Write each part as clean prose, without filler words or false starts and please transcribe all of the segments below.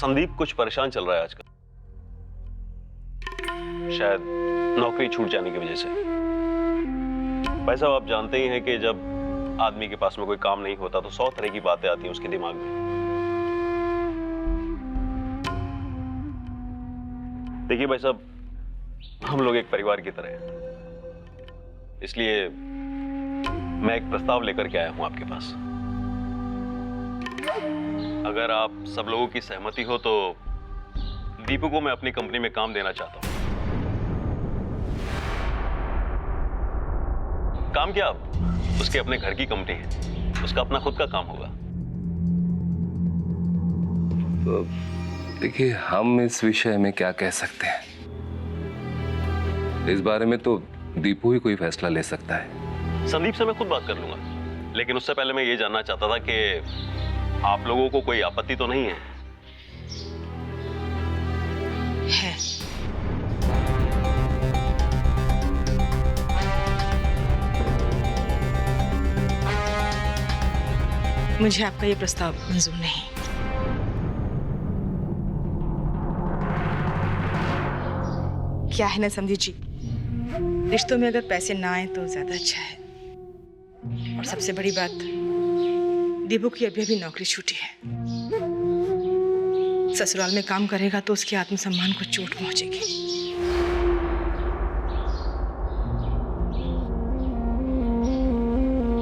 संदीप कुछ परेशान चल रहा है आजकल, शायद नौकरी छूट जाने की वजह से। भाई साहब, आप जानते ही हैं कि जब आदमी के पास में कोई काम नहीं होता तो 100 तरह की बातें आती हैं उसके दिमाग में। देखिए भाई साहब, हम लोग एक परिवार की तरह हैं, इसलिए मैं एक प्रस्ताव लेकर के आया हूं आपके पास। अगर आप सब लोगों की सहमति हो तो दीपू को मैं अपनी कंपनी में काम देना चाहता हूं। काम क्या, उसके अपने घर की कंपनी है, उसका अपना खुद का काम होगा। तो देखिए, हम इस विषय में क्या कह सकते हैं, इस बारे में तो दीपू ही कोई फैसला ले सकता है। संदीप से मैं खुद बात कर लूंगा, लेकिन उससे पहले मैं ये जानना चाहता था कि आप लोगों को कोई आपत्ति तो नहीं है? है। मुझे आपका ये प्रस्ताव मंजूर नहीं। क्या है ना समझी जी, रिश्तों में अगर पैसे ना आए तो ज्यादा अच्छा है। और सबसे बड़ी बात, दीपू की अभी अभी नौकरी छूटी है। ससुराल में काम करेगा तो उसके आत्मसम्मान को चोट पहुंचेगी।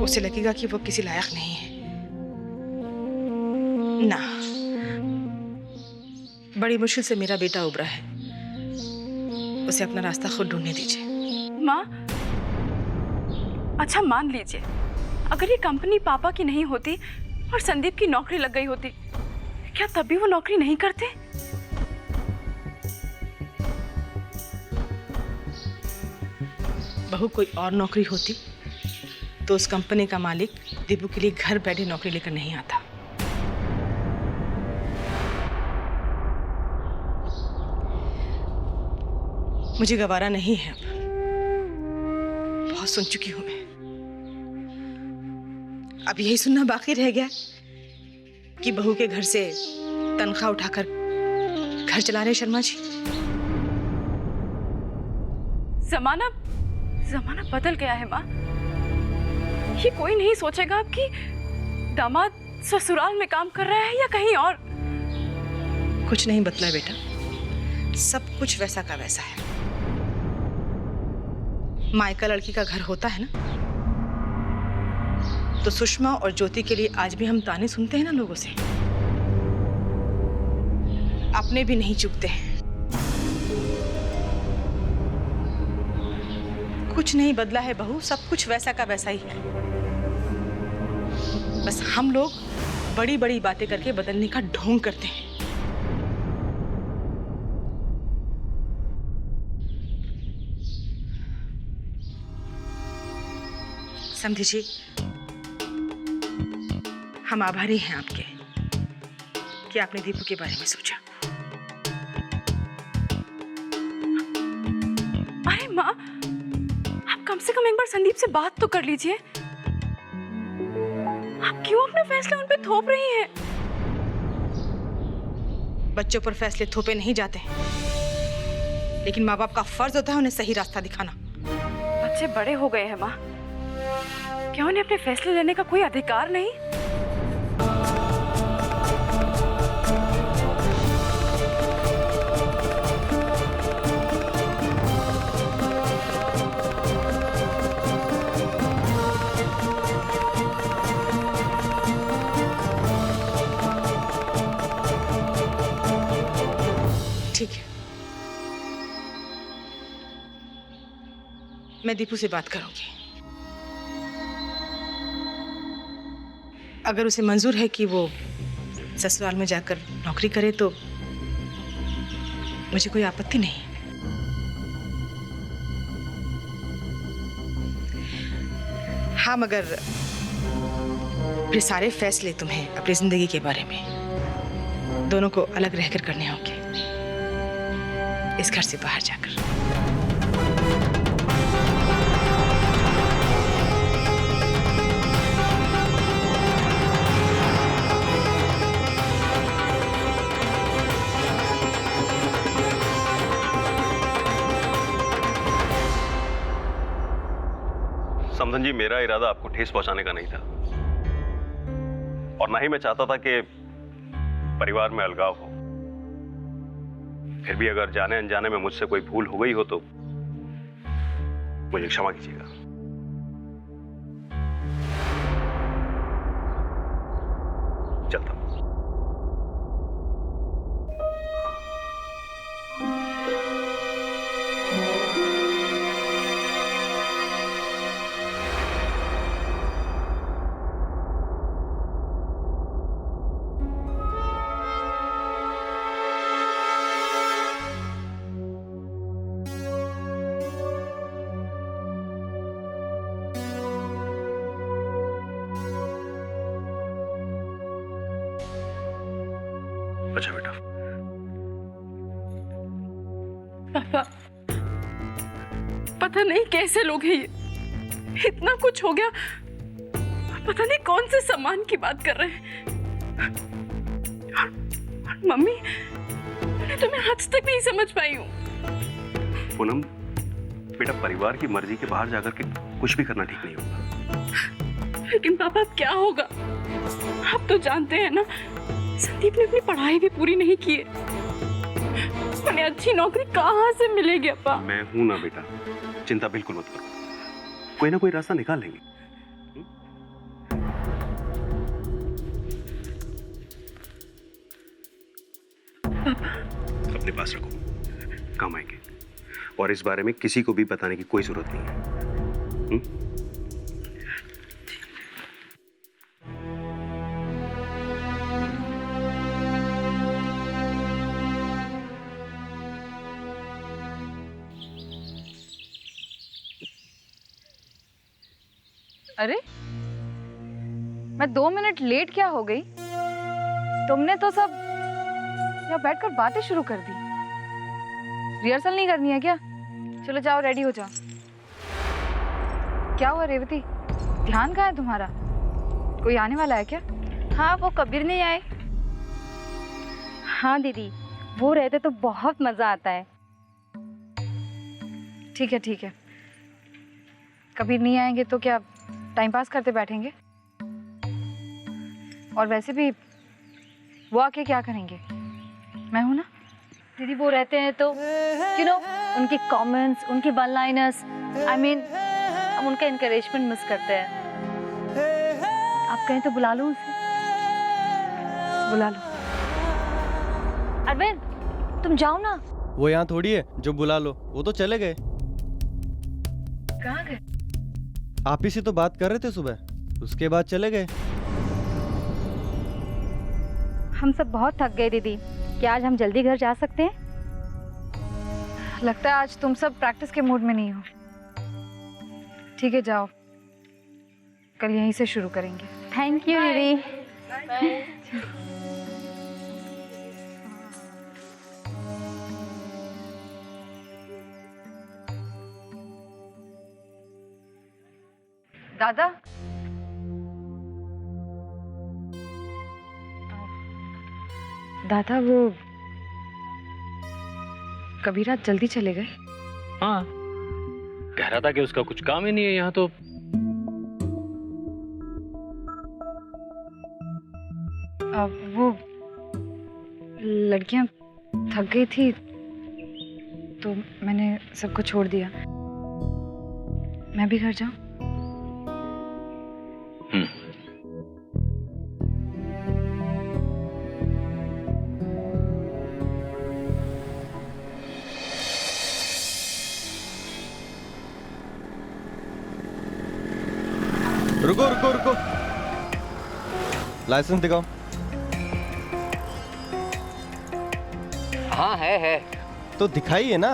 उसे लगेगा कि वो किसी लायक नहीं है। ना, बड़ी मुश्किल से मेरा बेटा उभरा है, उसे अपना रास्ता खुद ढूंढने दीजिए। माँ, अच्छा मान लीजिए अगर ये कंपनी पापा की नहीं होती और संदीप की नौकरी लग गई होती, क्या तब भी वो नौकरी नहीं करते? बहू, कोई और नौकरी होती तो उस कंपनी का मालिक दीपू के लिए घर बैठे नौकरी लेकर नहीं आता। मुझे गवारा नहीं है, अब बहुत सुन चुकी हूं मैं। अब यही सुनना बाकी रह गया कि बहू के घर से तनख्वाह उठाकर घर चला रहे शर्मा जी। जमाना बदल गया है माँ। ये कोई नहीं सोचेगा अब कि दामाद ससुराल में काम कर रहा है या कहीं और। कुछ नहीं बदला बेटा, सब कुछ वैसा का वैसा है। मायका लड़की का घर होता है ना, तो सुषमा और ज्योति के लिए आज भी हम ताने सुनते हैं ना लोगों से, अपने भी नहीं चुकते हैं। कुछ नहीं बदला है बहू, सब कुछ वैसा का वैसा ही है। बस हम लोग बड़ी बड़ी बातें करके बदलने का ढोंग करते हैं। समझी जी, हम आभारी हैं आपके कि आपने दीपू के बारे में सोचा। अरे माँ, आप कम से कम एक बार संदीप से बात तो कर लीजिए। आप क्यों अपना फैसला उन पे थोप रही हैं? बच्चों पर फैसले थोपे नहीं जाते हैं, लेकिन माँ बाप का फर्ज होता है उन्हें सही रास्ता दिखाना। बच्चे बड़े हो गए हैं माँ, क्या उन्हें अपने फैसले लेने का कोई अधिकार नहीं? ठीक है, मैं दीपू से बात करूंगी। अगर उसे मंजूर है कि वो ससुराल में जाकर नौकरी करे तो मुझे कोई आपत्ति नहीं है। हाँ, मगर फिर सारे फैसले तुम्हें अपनी जिंदगी के बारे में दोनों को अलग रहकर करने होंगे, इस घर से बाहर जाकर। रामधन जी, मेरा इरादा आपको ठेस पहुंचाने का नहीं था, और ना ही मैं चाहता था कि परिवार में अलगाव हो। फिर भी अगर जाने अनजाने में मुझसे कोई भूल हो गई हो तो मुझे क्षमा कीजिएगा। चलता हूं। अच्छा बेटा। पापा, पता नहीं कैसे लोग हैं ये, इतना कुछ हो गया, पता नहीं कौन से सम्मान की बात कर रहे हैं। और मम्मी, मैं तुम्हें आज तक नहीं समझ पाई हूँ। पूनम, बेटा परिवार की मर्जी के बाहर जाकर के कुछ भी करना ठीक नहीं होगा। लेकिन पापा अब क्या होगा? आप तो जानते हैं ना, संदीप ने अपनी पढ़ाई भी पूरी नहीं की है। उन्हें अच्छी नौकरी कहाँ से मिलेगी अपा? मैं हूं ना बेटा, चिंता बिल्कुल मत करो, कोई ना कोई रास्ता निकाल लेंगे। अपने पास रखो, काम आएंगे। और इस बारे में किसी को भी बताने की कोई जरूरत नहीं है। अरे, मैं 2 मिनट लेट क्या हो गई? तुमने तो सब यहाँ बैठकर बातें शुरू कर दी। रिहर्सल नहीं करनी है क्या? चलो जाओ, रेडी हो जाओ। क्या हुआ रेवती, ध्यान कहाँ है तुम्हारा? कोई आने वाला है क्या? हाँ, वो कबीर नहीं आए। हाँ दीदी, वो रहते तो बहुत मजा आता है। ठीक है ठीक है, कबीर नहीं आएंगे तो क्या टाइम पास करते बैठेंगे? और वैसे भी वो आके क्या करेंगे? मैं हूं ना। दीदी वो रहते हैं तो उनके कमेंट्स, उनके वन लाइनर्स, हम उनका इनकरेजमेंट मिस करते हैं। आप कहें तो बुला लो उसे। बुला लो। अरविंद, तुम जाओ ना। वो यहाँ थोड़ी है जो बुला लो, वो तो चले गए। कहाँ गए? आप ही से तो बात कर रहे थे सुबह, उसके बाद चले गए। हम सब बहुत थक गए दीदी, क्या आज हम जल्दी घर जा सकते हैं? लगता है आज तुम सब प्रैक्टिस के मूड में नहीं हो। ठीक है जाओ, कल यहीं से शुरू करेंगे। थैंक यू दीदी। दादा, दादा वो कबीरा जल्दी चले गए। हाँ, कह रहा था कि उसका कुछ काम ही नहीं है यहाँ तो। वो लड़कियां थक गई थी तो मैंने सबको छोड़ दिया। मैं भी घर जाऊं? रुको रुको रुको, लाइसेंस दिखाओ। हाँ है। तो दिखाइए ना।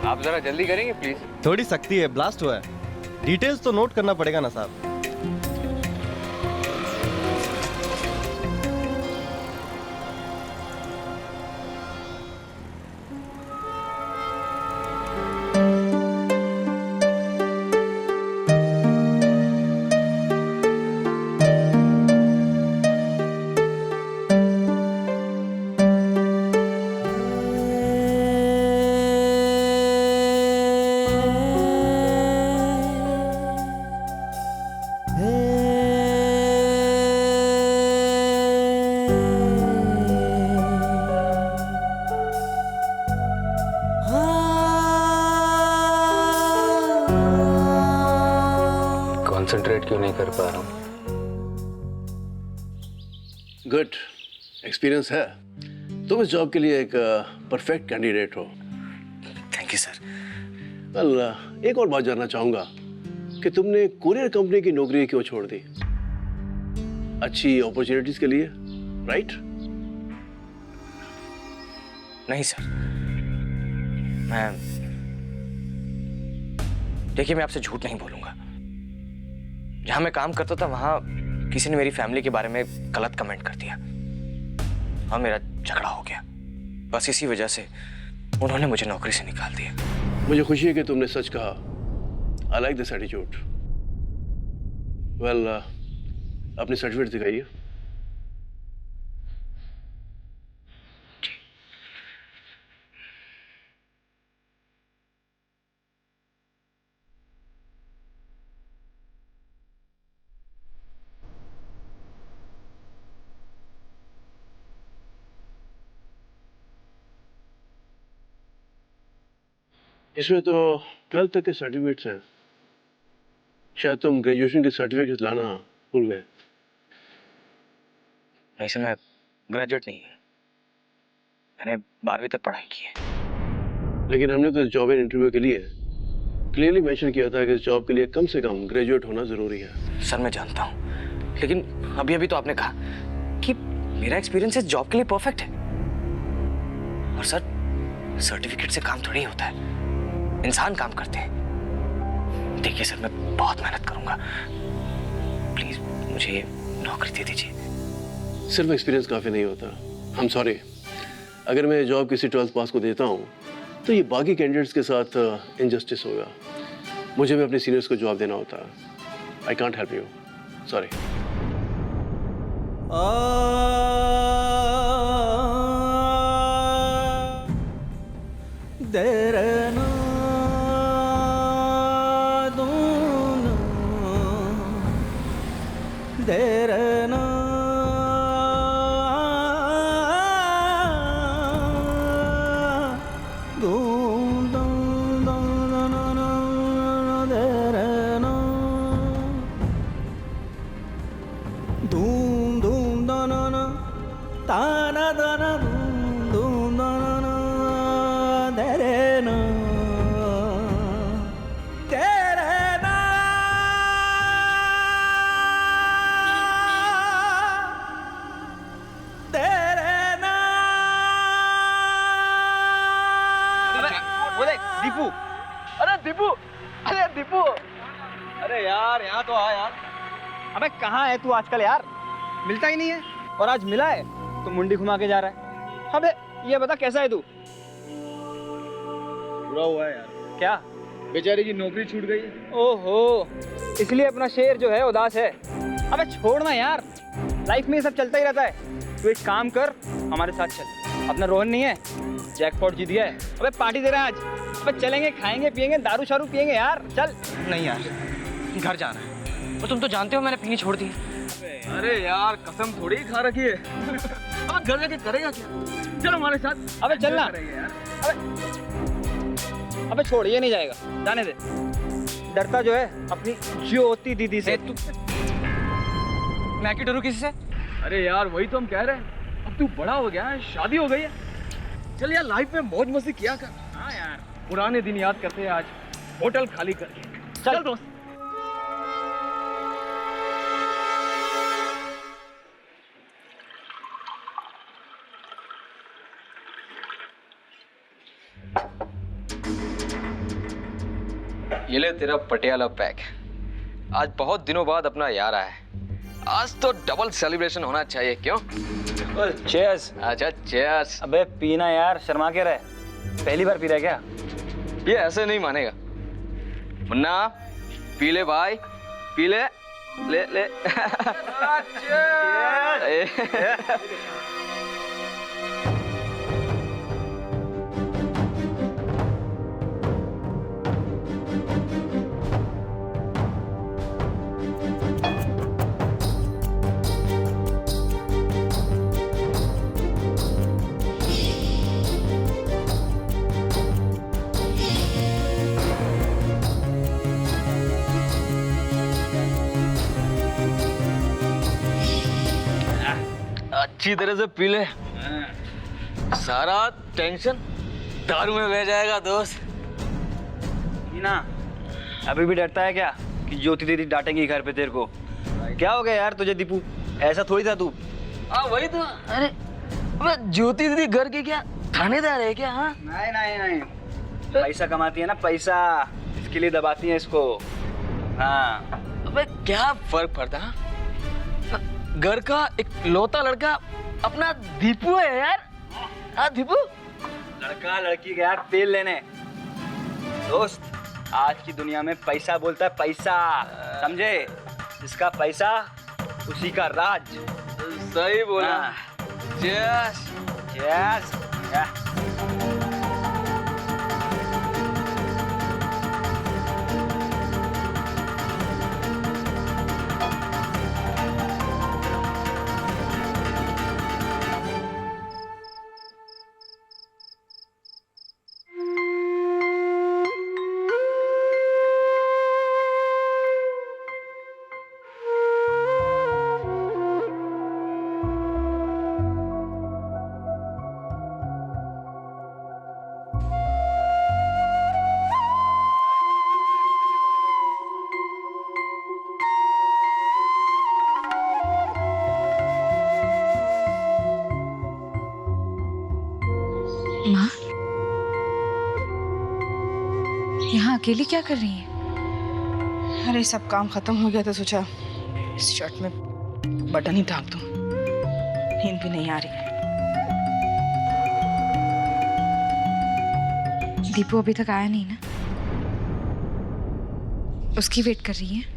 आप जरा जल्दी करेंगे प्लीज। थोड़ी सख्ती है, ब्लास्ट हुआ है। डिटेल्स तो नोट करना पड़ेगा ना साहब। कंसंट्रेट क्यों नहीं कर पा रहा हूँ? गुड एक्सपीरियंस है। तुम इस जॉब के लिए एक परफेक्ट कैंडिडेट हो। Thank you sir. वेल, एक और बात जानना चाहूंगा कि तुमने कुरियर कंपनी की नौकरी क्यों छोड़ दी? अच्छी अपॉर्चुनिटीज के लिए, राइट? नहीं सर, मैं देखिए, मैं आपसे झूठ नहीं बोलूंगा। जहां मैं काम करता था वहां किसी ने मेरी फैमिली के बारे में गलत कमेंट कर दिया और मेरा झगड़ा हो गया। बस इसी वजह से उन्होंने मुझे नौकरी से निकाल दिया। मुझे खुशी है कि तुमने सच कहा। I like this attitude. Well, अपनी सर्टिफिकेट दिखाइए। इसमें तो 12th तक के सर्टिफिकेट्स हैं। शायद तुम ग्रेजुएशन के सर्टिफिकेट लाना भूल गए। नहीं सर, मैं ग्रेजुएट नहीं हूँ, मैंने 12वीं तक पढ़ाई की है। लेकिन हमने तो जॉब इंटरव्यू के लिए क्लियरली मेंशन किया था कि इस जॉब के लिए कम से कम ग्रेजुएट होना जरूरी है। सर मैं जानता हूँ, लेकिन अभी अभी तो आपने कहा कि मेरा एक्सपीरियंस इस जॉब के लिए परफेक्ट है। और सर, सर्टिफिकेट से काम थोड़ी होता है, इंसान काम करते हैं। देखिए सर, मैं बहुत मेहनत करूंगा, प्लीज मुझे ये नौकरी दे दीजिए। सिर्फ एक्सपीरियंस काफी नहीं होता। आई एम सॉरी, अगर मैं जॉब किसी 12th पास को देता हूँ तो ये बाकी कैंडिडेट्स के साथ इनजस्टिस होगा। मुझे भी अपने सीनियर्स को जवाब देना होता है। I can't help you, sorry. Deepu, अरे दीपू, अरे दीपू, अरे यार यहाँ तो आ यार। अबे कहाँ है तू आजकल यार? मिलता ही नहीं है, और आज मिला है तो मुंडी घुमा के जा रहा है। अबे ये बता कैसा है तू? बुरा हुआ है यार। क्या? बेचारी की नौकरी छूट गई है। ओहो, इसलिए अपना शेर जो है उदास है। अबे छोड़ना यार, लाइफ में ये सब चलता ही रहता है। तू एक काम कर, हमारे साथ चल। अपना रोहन नहीं है, जैकपॉट जीत गया है। अबे पार्टी दे रहा है आज। अबे चलेंगे, खाएंगे, पिएंगे, दारू शारू पिएंगे यार। चल। नहीं यार, घर जाना है। और तुम तो जानते हो मैंने पीनी छोड़ दी। अरे यार, कसम थोड़ी खा रखी है। अब घर जाके करेगा क्या? चल हमारे साथ। अबे चलना। अबे छोड़, ये नहीं जाएगा, जाने दे। डरता जो है अपनी ज्योति दीदी से। तू मैं क्यों डरूं किसी से? अरे यार वही तो हम कह रहे हैं, अब तू बड़ा हो गया है, शादी हो गई है। चल यार, लाइफ में मौज मस्ती किया कर। हाँ यार, पुराने दिन याद करते हैं आज, होटल खाली करके। चल दोस्त। ये ले तेरा पटियाला पैक। आज बहुत दिनों बाद अपना यार आया है, आज तो डबल सेलिब्रेशन होना चाहिए। क्यों? चीयर्स। अच्छा चीयर्स। अबे पीना यार, शर्मा के रहे। पहली बार पी रहा है क्या? ये ऐसे नहीं मानेगा। मुन्ना पी ले भाई, पी ले। ले ले। अच्छी तरह से पी ले, सारा टेंशन दारू में बह जाएगा दोस्त। ना अभी भी डरता है क्या कि ज्योति दीदी डांटेगी घर पे तेरे को? क्या हो गया यार तुझे दीपू, ऐसा थोड़ी था तू। हाँ वही तो। अरे अबे ज्योति दीदी घर की क्या थानेदार है क्या? हाँ नहीं नहीं नहीं, पैसा कमाती है ना, पैसा, इसके लिए दबाती है इसको। हाँ अबे क्या फर्क पड़ता है? घर का एक लौता लड़का अपना दीपू है यार। हाँ दीपू, लड़का लड़की गया तेल लेने। दोस्त आज की दुनिया में पैसा बोलता है, पैसा, समझे? जिसका पैसा उसी का राज। सही बोला। Yes yes. माँ, यहाँ अकेली क्या कर रही है? अरे सब काम खत्म हो गया तो सोचा इस शर्ट में बटन ही टांग दूं। नींद भी नहीं आ रही है। दीपू अभी तक आया नहीं ना? उसकी वेट कर रही है?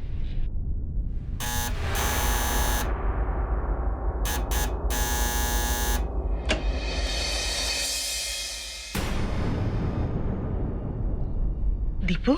दीपू